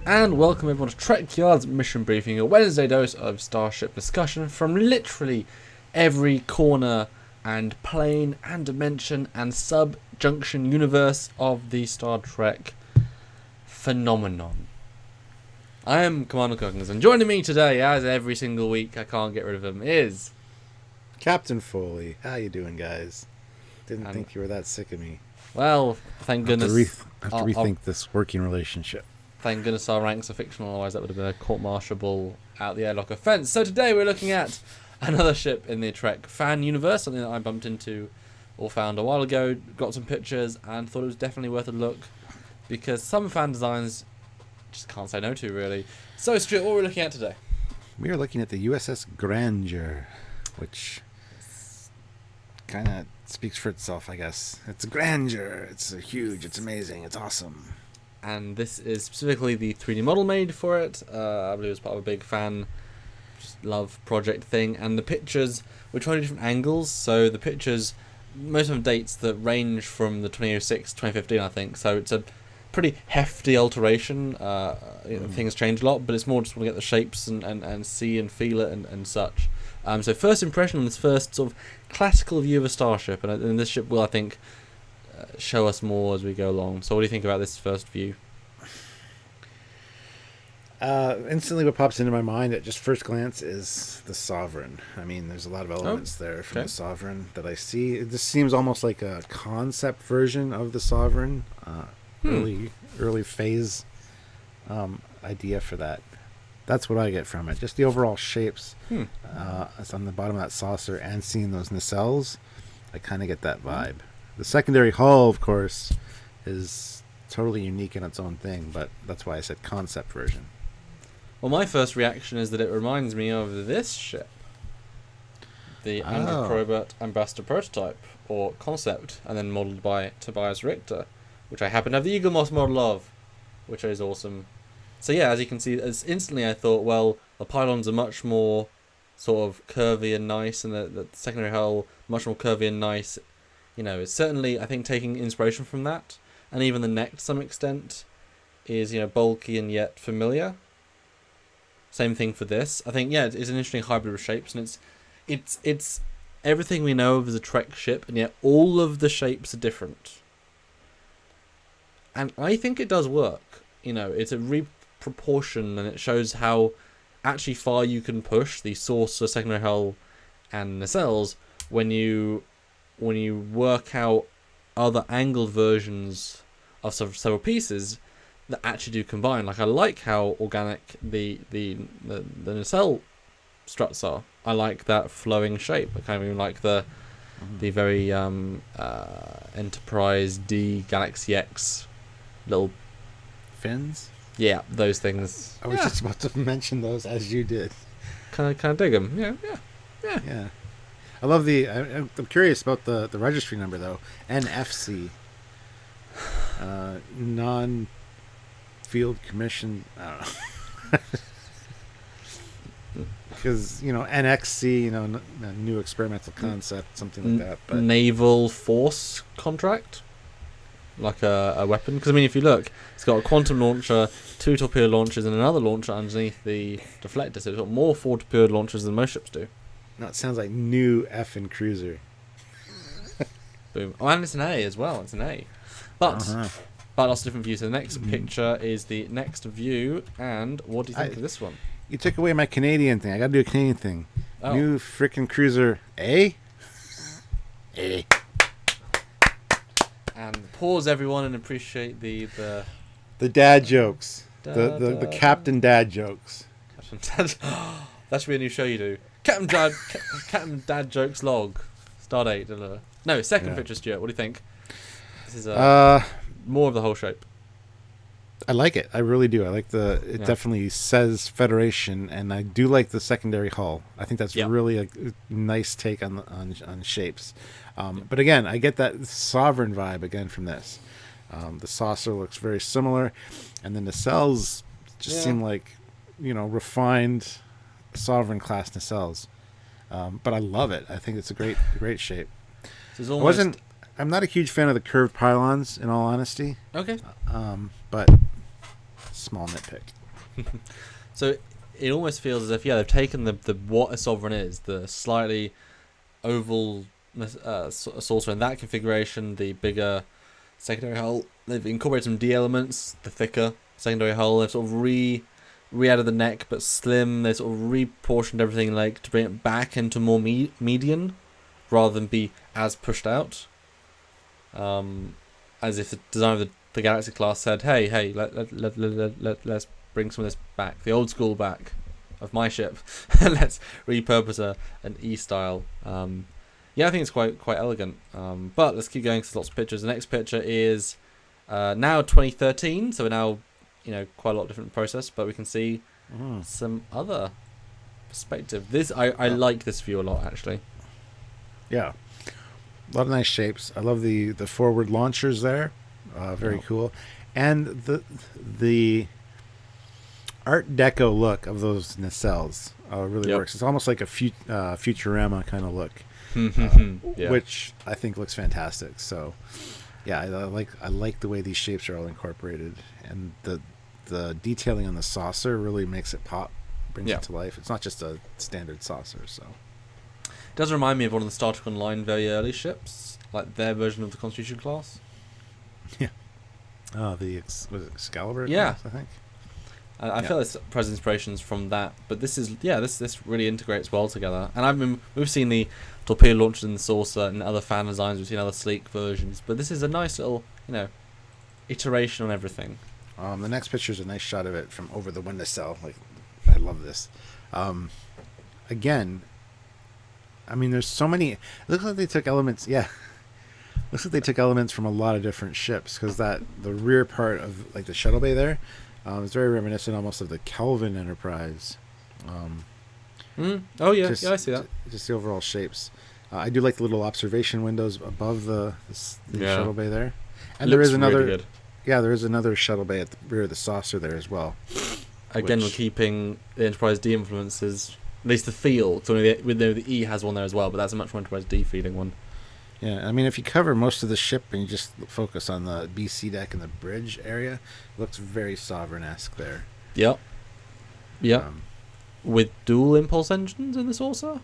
And welcome everyone to Trekyards Mission Briefing, a Wednesday dose of Starship discussion from literally every corner and plane and dimension and sub-junction universe of the Star Trek phenomenon. I am Commander Cookins, and joining me today, as every single week, I can't get rid of him, is... Captain Foley. How you doing, guys? Didn't think you were that sick of me. Well, thank goodness... I have to rethink this working relationship. Thank goodness our ranks are fictional, otherwise that would have been a court-martialable out the airlock offence. So today we're looking at another ship in the Trek fan universe, something that I bumped into or found a while ago, got some pictures and thought it was definitely worth a look, because some fan designs just can't say no to, really. So Stuart, what are we looking at today? We are looking at the USS Grandeur, which kind of speaks for itself, I guess. It's a grandeur, it's huge, it's amazing, it's awesome. And this is specifically the 3D model made for it. I believe it was part of a big fan just love project thing. And the pictures were trying different angles. So the pictures, most of them dates that range from the 2006 2015, I think. So it's a pretty hefty alteration. Things change a lot, but it's more just want to get the shapes and see and feel it and such. So first impression on this first sort of classical view of a starship. And this ship will, I think, show us more as we go along. So what do you think about this first view? Instantly what pops into my mind at just first glance is the Sovereign. I mean, there's a lot of elements there from the Sovereign that I see. It just seems almost like a concept version of the Sovereign. Early phase idea for that. That's what I get from it. Just the overall shapes. It's on the bottom of that saucer and seeing those nacelles. I kind of get that vibe. The secondary hull, of course, is totally unique in its own thing, but that's why I said concept version. Well, my first reaction is that it reminds me of this ship. The Andrew Probert Ambassador prototype, or concept, and then modelled by Tobias Richter, which I happen to have the Eagle Moss model of, which is awesome. So yeah, as you can see, as instantly I thought, well, the pylons are much more sort of curvy and nice, and the secondary hull much more curvy and nice. You know, it's certainly, I think, taking inspiration from that. And even the neck, to some extent, is, bulky and yet familiar. Same thing for this. I think, it's an interesting hybrid of shapes. And it's everything we know of as a Trek ship, and yet all of the shapes are different. And I think it does work. It's a reproportion, and it shows how actually far you can push the saucer, secondary hull, and nacelles when you work out other angled versions of several pieces that actually do combine. Like, I like how organic the nacelle struts are. I like that flowing shape. I kind of even like the very Enterprise D Galaxy X little fins. Yeah, those things. I was just about to mention those as you did. Kind of dig them. Yeah. I love I'm curious about the registry number, though. NFC. Non-field commission. I don't know. Because, NXC, new experimental concept, something like that. But Naval Force contract? Like a weapon? Because, if you look, it's got a quantum launcher, 2 torpedo launchers, and another launcher underneath the deflector. So it's got more 4 torpedo launchers than most ships do. No, it sounds like new effing cruiser. Boom. Oh, and it's an A as well. It's an A. But lots of different views. So the next picture is the next view. And what do you think of this one? You took away my Canadian thing. I got to do a Canadian thing. Oh. New frickin' cruiser A? A. And pause, everyone, and appreciate the dad jokes. The Captain Dad jokes. Captain Dad. That should be a new show you do. Captain Dad Jokes log. Stardate. No, second picture, Stuart. What do you think? This is more of the whole shape. I like it. I really do. I like it definitely says Federation, and I do like the secondary hull. I think that's really a nice take on shapes. But again, I get that Sovereign vibe again from this. The saucer looks very similar, and then the nacelles just seem like, refined Sovereign class nacelles, but I love it. I think it's a great shape. I'm not a huge fan of the curved pylons, in all honesty. Okay. But small nitpick. So it almost feels as if they've taken the what a sovereign is, the slightly oval saucer in that configuration, the bigger secondary hull. They've incorporated some D elements, the thicker secondary hull. They've sort of re-added the neck, but slim. They sort of reportioned everything like to bring it back into more median, rather than be as pushed out. As if the designer of the Galaxy class said, hey, let's bring some of this back, the old school back of my ship, and let's repurpose an E style. I think it's quite elegant. But let's keep going, because lots of pictures. The next picture is now 2013, so we're now quite a lot of different process, but we can see some other perspective. I like this view a lot, actually. Yeah, a lot of nice shapes. I love the forward launchers there. Very cool, and the Art Deco look of those nacelles really works. It's almost like a Futurama kind of look, which I think looks fantastic. So, yeah, I like the way these shapes are all incorporated, and the detailing on the saucer really makes it pop, brings it to life. It's not just a standard saucer. So, it does remind me of one of the Star Trek Online very early ships, like their version of the Constitution class. Yeah. Was it Excalibur? Yeah, class, I think. I feel it's present inspirations from that, but this is this really integrates well together. And we've seen the torpedo launchers in the saucer and other fan designs. We've seen other sleek versions, but this is a nice little iteration on everything. The next picture is a nice shot of it from over the windowsill. Like, I love this. Again, I mean, there's so many. It looks like they took elements. Yeah. Looks like they took elements from a lot of different ships, because the rear part of like the Shuttle Bay there is very reminiscent almost of the Kelvin Enterprise. Oh yeah, I see that. Just the overall shapes. I do like the little observation windows above the Shuttle Bay there, and there is another. Really good. Yeah, there is another Shuttle Bay at the rear of the saucer there as well. Again, we're keeping the Enterprise D influences, at least the feel. So we know the E has one there as well, but that's a much more Enterprise D feeling one. Yeah, I mean, if you cover most of the ship and you just focus on the BC deck and the bridge area, it looks very Sovereign-esque there. Yep. With dual impulse engines in the saucer?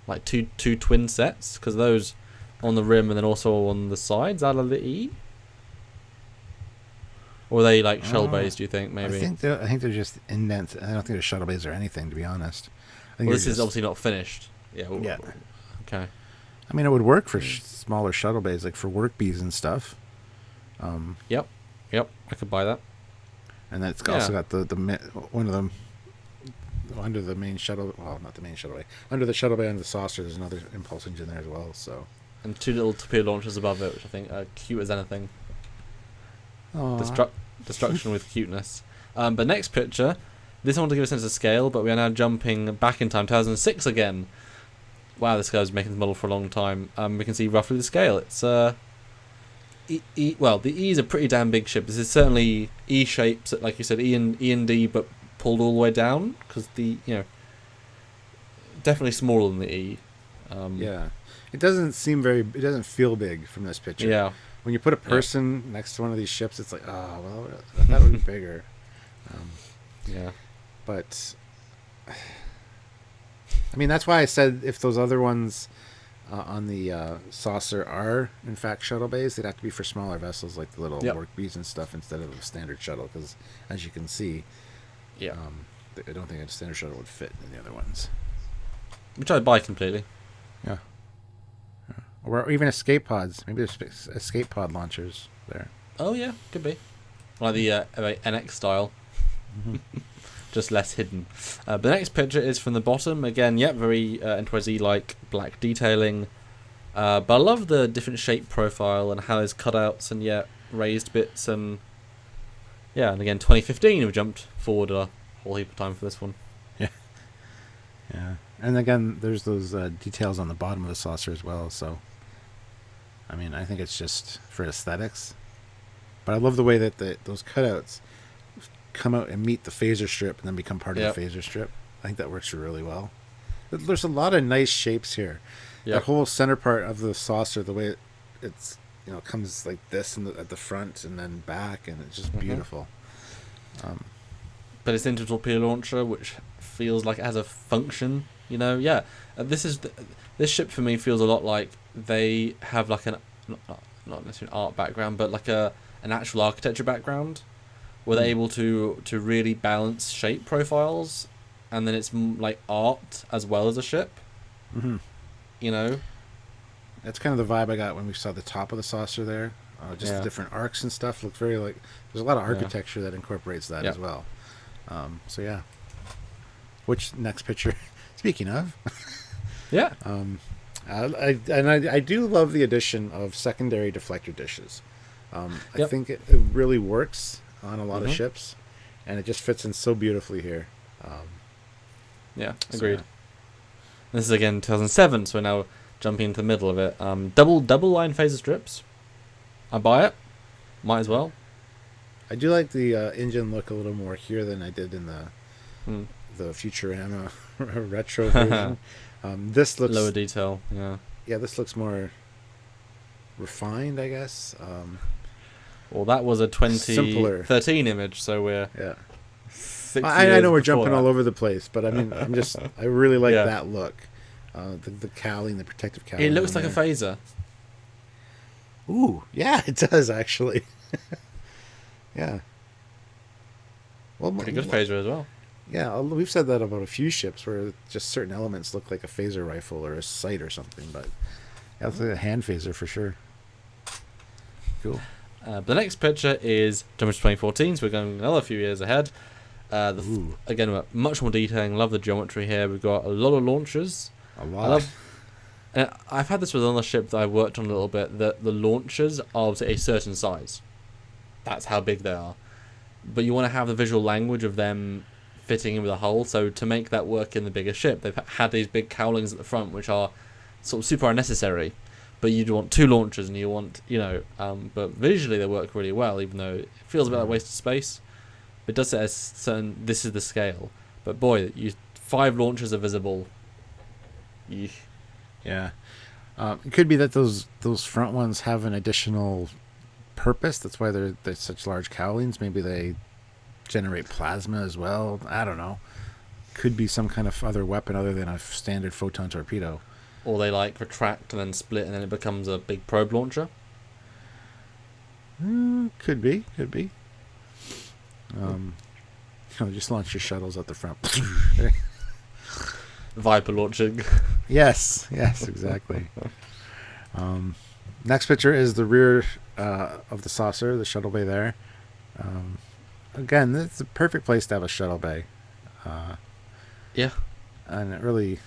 Like two twin sets? Because those on the rim and then also on the sides out of the E? Or are they like shell bays, do you think, maybe? I think they're just indents. I don't think they're shuttle bays or anything, to be honest. This is obviously not finished. Yeah. Okay. I mean, it would work for smaller shuttle bays, like for work bees and stuff. Yep, I could buy that. And then it's also got the one of them under the main shuttle. Well, not the main shuttle bay. Under the shuttle bay and the saucer, there's another impulse engine there as well. So. And two little torpedo launchers above it, which I think are cute as anything. Destruction with cuteness. But next picture, this I want to give a sense of scale, but we are now jumping back in time, 2006 again. Wow, this guy's making this model for a long time. We can see roughly the scale. It's well, the E is a pretty damn big ship. This is certainly E shapes, like you said, E and D, but pulled all the way down, because definitely smaller than the E. It doesn't feel big from this picture. Yeah. When you put a person next to one of these ships, it's like, oh well, I thought it would be bigger. But. I mean, that's why I said if those other ones on the saucer are, in fact, shuttle bays, they'd have to be for smaller vessels like the little work bees and stuff instead of a standard shuttle. Because, as you can see, I don't think a standard shuttle would fit in the other ones. Which I'd buy completely. Yeah. Or even escape pods. Maybe there's escape pod launchers there. Oh, yeah, could be. Like the NX style. Just less hidden. The next picture is from the bottom. Again, very Enterprise E-like black detailing. But I love the different shape profile and how there's cutouts and raised bits. And again, 2015, we've jumped forward a whole heap of time for this one. Yeah. And again, there's those details on the bottom of the saucer as well. So, I mean, I think it's just for aesthetics. But I love the way that those cutouts come out and meet the phaser strip and then become part of the phaser strip. I think that works really well. There's a lot of nice shapes here. That whole center part of the saucer, the way it's it comes like this at the front and then back, and it's just beautiful. But it's into torpedo launcher, which feels like it has a function. This ship for me feels a lot like they have like an not necessarily an art background, but like an actual architecture background, where they're able to really balance shape profiles, and then it's like art as well as a ship. Mm-hmm. That's kind of the vibe I got when we saw the top of the saucer there. The different arcs and stuff look very like. There's a lot of architecture that incorporates that as well. So yeah. Which next picture? Speaking of. Yeah. I do love the addition of secondary deflector dishes. I think it really works on a lot of ships, and it just fits in so beautifully here. Agreed. So, this is again 2007, so we're now jumping into the middle of it. Double line phaser strips. I buy it. Might as well. I do like the engine look a little more here than I did in the Futurama retro version. This looks lower detail. Yeah, this looks more refined, I guess. Well, that was a 2013 image, so we're 6 years I know we're jumping that. all over the place, but I mean, I really like that look. The cowling, the protective cowling. It looks like a phaser. Ooh, yeah, it does actually. Yeah. Well, pretty good phaser as well. Yeah, we've said that about a few ships where just certain elements look like a phaser rifle or a sight or something, but yeah, it's like a hand phaser for sure. Cool. The next picture is Geometry 2014, so we're going another few years ahead. Again, much more detailing. Love the geometry here. We've got a lot of launchers. A lot. I've had this with another ship that I worked on a little bit, that the launchers are a certain size. That's how big they are. But you want to have the visual language of them fitting in with a hull, so to make that work in the bigger ship, they've had these big cowlings at the front, which are sort of super unnecessary. But you'd want two launchers, and you want, but visually they work really well, even though it feels a bit like a waste of space. It does say this is the scale. But boy, 5 launchers are visible. Eesh. Yeah. It could be that those front ones have an additional purpose. That's why they're such large cowlings. Maybe they generate plasma as well. I don't know. Could be some kind of other weapon other than a standard photon torpedo. Or they retract and then split, and then it becomes a big probe launcher. Could be. Just launch your shuttles at the front. Viper launching. Yes, exactly. Next picture is the rear of the saucer, the shuttle bay there. Again, it's a perfect place to have a shuttle bay. Yeah. And it really,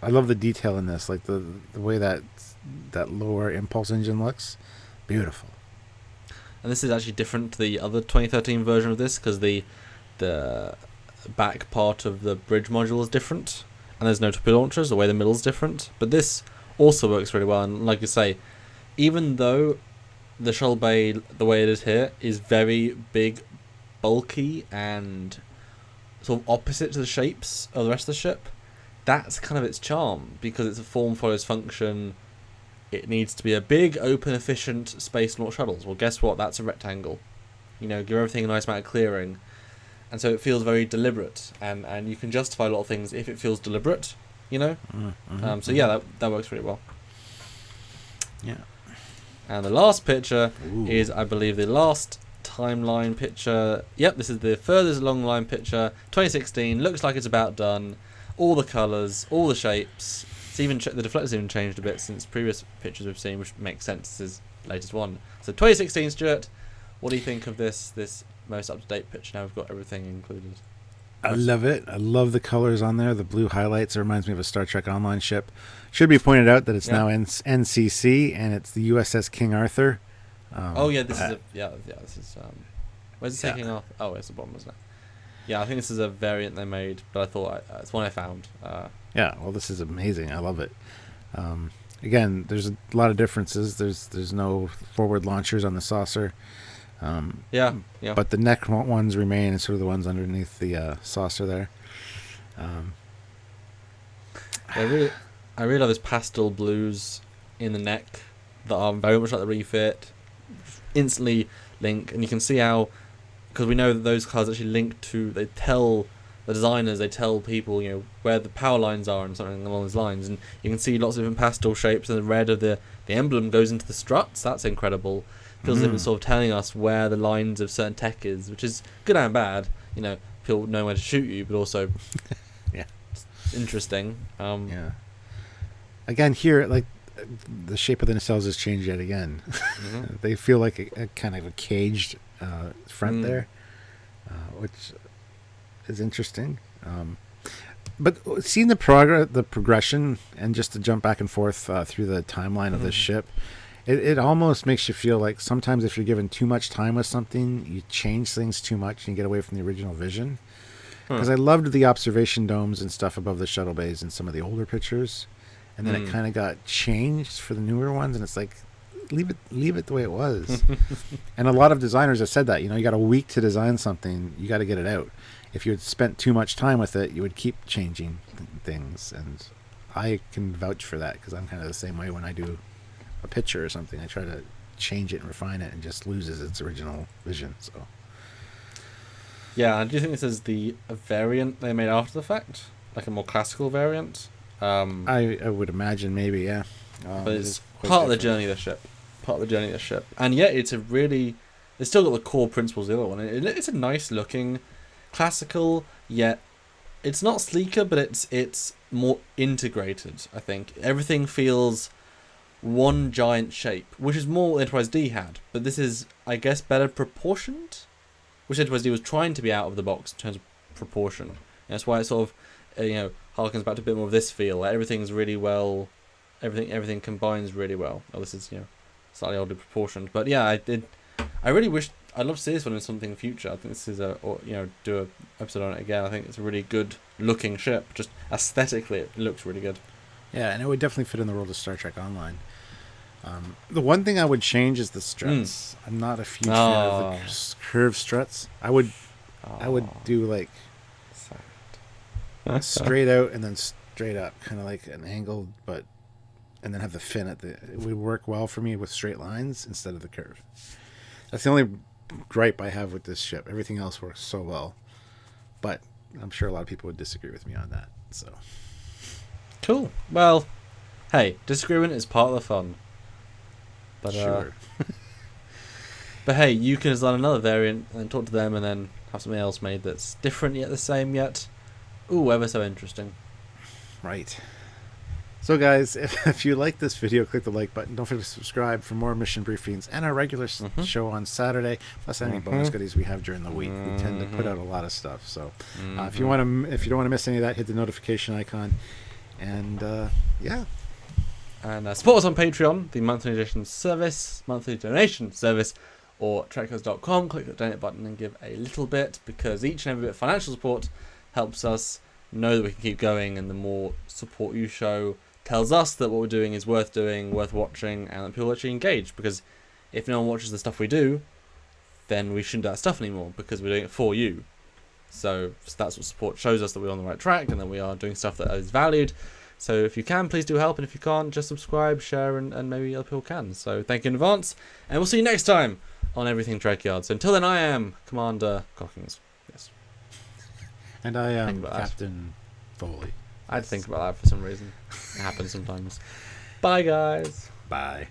I love the detail in this, like the way that lower impulse engine looks. Beautiful. And this is actually different to the other 2013 version of this, because the back part of the bridge module is different, and there's no torpedo launchers. The way the middle's different, but this also works really well. And like you say, even though the shuttle bay, the way it is here, is very big, bulky, and sort of opposite to the shapes of the rest of the ship, that's kind of its charm, because it's a form follows function. It needs to be a big, open, efficient space launch shuttles. Well, guess what? That's a rectangle. Give everything a nice amount of clearing. And so it feels very deliberate. And you can justify a lot of things if it feels deliberate, that works really well. Yeah. And the last picture is, I believe, the last timeline picture. Yep, this is the furthest along line picture. 2016, looks like it's about done. All the colours, all the shapes. It's even the deflector's even changed a bit since previous pictures we've seen, which makes sense. This is the latest one. So 2016, Stuart, what do you think of this most up-to-date picture? Now we've got everything included. I love it. I love the colors on there. The blue highlights. It reminds me of a Star Trek Online ship. Should be pointed out that it's now NCC, and it's the USS King Arthur. This is this is where's it say King Arthur? Oh, it's the bottom, isn't it? Yeah, I think this is a variant they made, but I thought it's one I found. This is amazing. I love it. Again, there's a lot of differences. There's no forward launchers on the saucer. But the neck ones remain, sort of the ones underneath the saucer there. I really love this pastel blues in the neck. that are very much like the refit, instantly link, and you can see how, because we know that those cars actually link to, they tell the designers, they tell people, where the power lines are and something along those lines, and you can see lots of different pastel shapes, and the red of the emblem goes into the struts. That's incredible. Feels as if it's sort of telling us where the lines of certain tech is, which is good and bad. People know where to shoot you, but also yeah, interesting. Yeah. Again, here, like, the shape of the nacelles has changed yet again. Mm-hmm. They feel like a kind of a caged front there, which is interesting. But seeing the progression, and just to jump back and forth through the timeline of this ship, it almost makes you feel like sometimes if you're given too much time with something, you change things too much and you get away from the original vision. Because I loved the observation domes and stuff above the shuttle bays in some of the older pictures, and then it kind of got changed for the newer ones, and it's like, leave it the way it was. And a lot of designers have said that, you got a week to design something, you got to get it out. If you had spent too much time with it, you would keep changing things, and I can vouch for that, because I'm kind of the same way when I do a picture or something. I try to change it and refine it, and just loses its original vision. So yeah, and do you think this is the variant they made after the fact, like a more classical variant? I would imagine, maybe, yeah. But it's part of the journey of the ship. And yet it's still got the core principles of the other one. It's a nice looking classical, yet it's not sleeker, but it's more integrated. I think everything feels one giant shape, which is more what Enterprise D had, but this is, I guess, better proportioned, which Enterprise D was trying to be out of the box in terms of proportion. And that's why it sort of harkens back to a bit more of this feel, like everything's really well, everything combines really well. Oh, this is slightly oddly proportioned, but yeah, I really wish, I'd love to see this one in something future. I think this is do a episode on it again. I think it's a really good looking ship. Just aesthetically, it looks really good. Yeah, and it would definitely fit in the world of Star Trek Online. The one thing I would change is the struts. I'm not a huge fan of the curved struts. I would do like straight out and then straight up, kind of like an angled, and then have the fin it would work well for me with straight lines instead of the curve. That's the only gripe I have with this ship. Everything else works so well, but I'm sure a lot of people would disagree with me on that. So cool. Well, hey, disagreement is part of the fun. But sure. But hey, you can design another variant and talk to them, and then have something else made that's different yet the same yet. Ooh, ever so interesting. Right. So guys, if you like this video, click the like button. Don't forget to subscribe for more mission briefings and our regular show on Saturday, plus any bonus goodies we have during the week. We tend to put out a lot of stuff. So if you don't want to miss any of that, hit the notification icon. And yeah. And support us on Patreon, the monthly donation service, or Trekyards.com. Click the donate button and give a little bit, because each and every bit of financial support helps us know that we can keep going, and the more support you show tells us that what we're doing is worth doing, worth watching, and that people actually engage. Because if no one watches the stuff we do, then we shouldn't do that stuff anymore, because we're doing it for you. So that's what support shows us, that we're on the right track and that we are doing stuff that is valued. So if you can, please do help, and if you can't, just subscribe, share, and maybe other people can. So thank you in advance, and we'll see you next time on Everything Trekyards. So until then, I am Commander Cockings. Yes. And I am Captain Foley. I had to think about that for some reason. It happens sometimes. Bye, guys. Bye.